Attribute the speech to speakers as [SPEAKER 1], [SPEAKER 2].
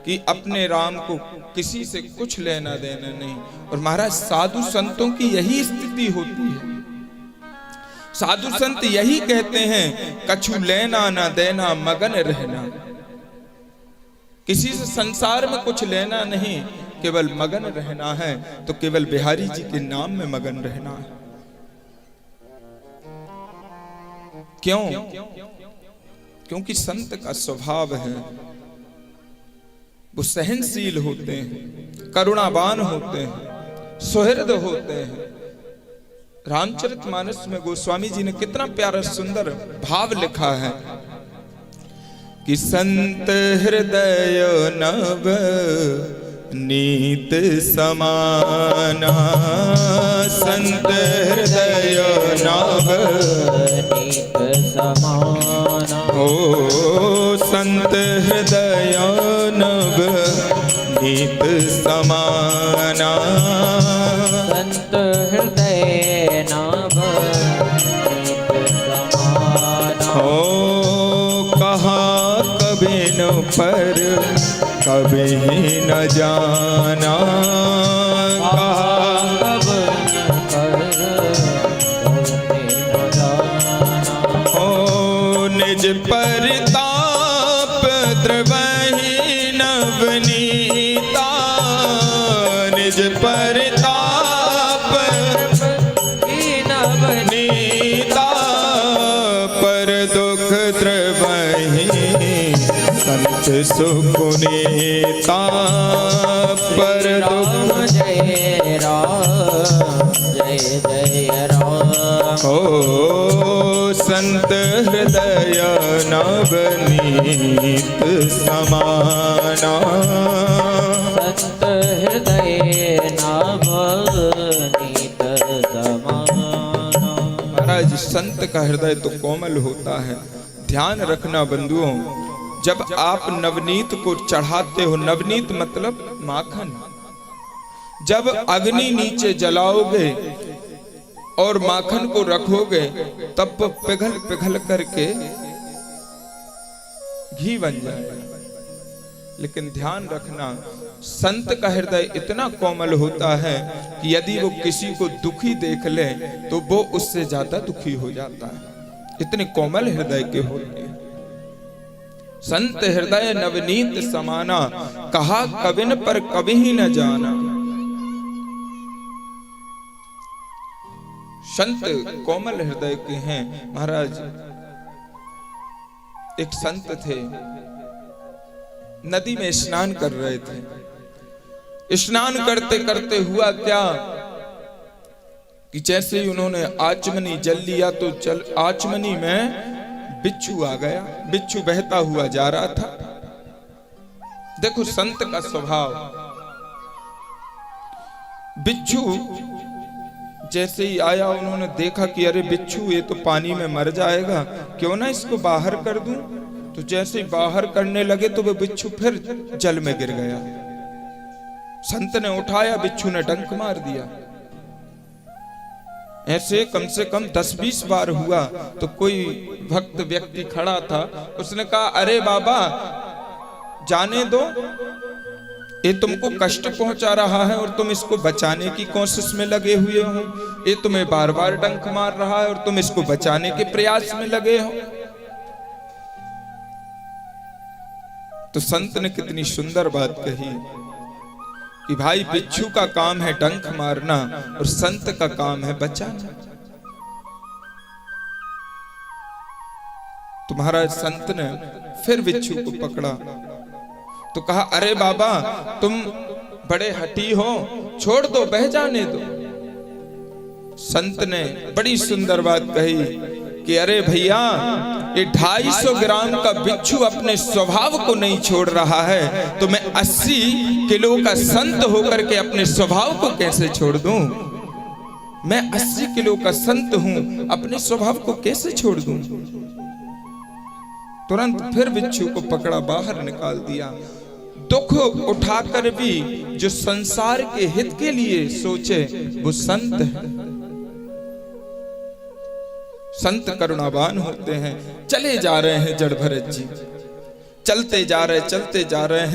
[SPEAKER 1] कि अपने राम को किसी से कुछ लेना देना नहीं। और महाराज साधु संतों की यही स्थिति होती है। साधु संत यही कहते हैं, कछु लेना ना देना मगन रहना। किसी से संसार में कुछ लेना नहीं, केवल मगन रहना है तो केवल बिहारी जी के नाम में मगन रहना है। क्यों? क्योंकि संत का स्वभाव है, वो सहनशील होते हैं, करुणावान होते हैं, सुहृद होते हैं। रामचरितमानस में गोस्वामी जी ने कितना प्यारा सुंदर भाव लिखा है कि संत हृदय नव नीत समाना, संत हृदय नव नीत समाना। ओ संत हृदय नव नीत समाना,
[SPEAKER 2] संत हृदय नव नीत समाना।
[SPEAKER 1] ओ कहा कभी न पर कभी न जाना, कहा ओ निज परताप द्रवहि नवनीता, निज परताप नवनीता, पर दुख द्रवहि संत सुपुनीता, पर दुख
[SPEAKER 2] जय राम जय जय राम।
[SPEAKER 1] ओ संत हृदय नवनीत समाना,
[SPEAKER 2] संत हृदय नवनीत समाना।
[SPEAKER 1] महाराज संत का हृदय तो कोमल होता है। ध्यान रखना बंधुओं, जब आप नवनीत को चढ़ाते हो, नवनीत मतलब माखन, जब अग्नि नीचे जलाओगे और माखन को रखोगे तब वो पिघल पिघल करके घी बन जाएगा। लेकिन ध्यान रखना, संत का हृदय इतना कोमल होता है कि यदि वो किसी को दुखी देख ले तो वो उससे ज्यादा दुखी हो जाता है। इतने कोमल हृदय के होते हैं। संत हृदय नवनीत समाना, कहा कविन पर कभी ही न जाना। संत कोमल हृदय के हैं। महाराज एक संत थे, नदी में स्नान कर रहे थे। स्नान करते करते हुआ क्या कि जैसे ही उन्होंने आचमनी जल लिया तो आचमनी में बिच्छू आ गया। बिच्छू बहता हुआ जा रहा था। देखो संत का स्वभाव, बिच्छू जैसे ही आया उन्होंने देखा कि अरे बिच्छू ये तो पानी में मर जाएगा, क्यों ना इसको बाहर कर दूं। तो जैसे ही बाहर करने लगे तो वो बिच्छू फिर जल में गिर गया। संत ने उठाया, बिच्छू ने डंक मार दिया। ऐसे कम से कम 10-20 बार हुआ। तो कोई भक्त व्यक्ति खड़ा था, उसने कहा अरे बाबा जाने दो, ये तुमको कष्ट पहुंचा रहा है और तुम इसको बचाने की कोशिश में लगे हुए हो। ये तुम्हें बार बार डंक मार रहा है और तुम इसको बचाने के प्रयास में लगे हो। तो संत ने कितनी सुंदर बात कही कि भाई बिच्छू का काम है डंक मारना और संत का काम है बचाना। तुम्हारा संत ने फिर बिच्छू को पकड़ा तो कहा अरे बाबा तुम बड़े हठी हो, छोड़ दो, बह जाने दो। संत ने बड़ी सुंदर बात कही कि अरे भैया ये 250 ग्राम का बिच्छू अपने स्वभाव को नहीं छोड़ रहा है तो मैं 80 किलो का संत होकर के अपने स्वभाव को कैसे छोड़ दूं। मैं 80 किलो का संत हूं, अपने स्वभाव को कैसे छोड़ दूं। तुरंत फिर बिच्छू को पकड़ा, बाहर निकाल दिया। दुख उठाकर भी जो संसार के हित के लिए सोचे वो संत है। संत करुणावान होते हैं। चले जा रहे हैं जड़ भरत जी, चलते जा रहे हैं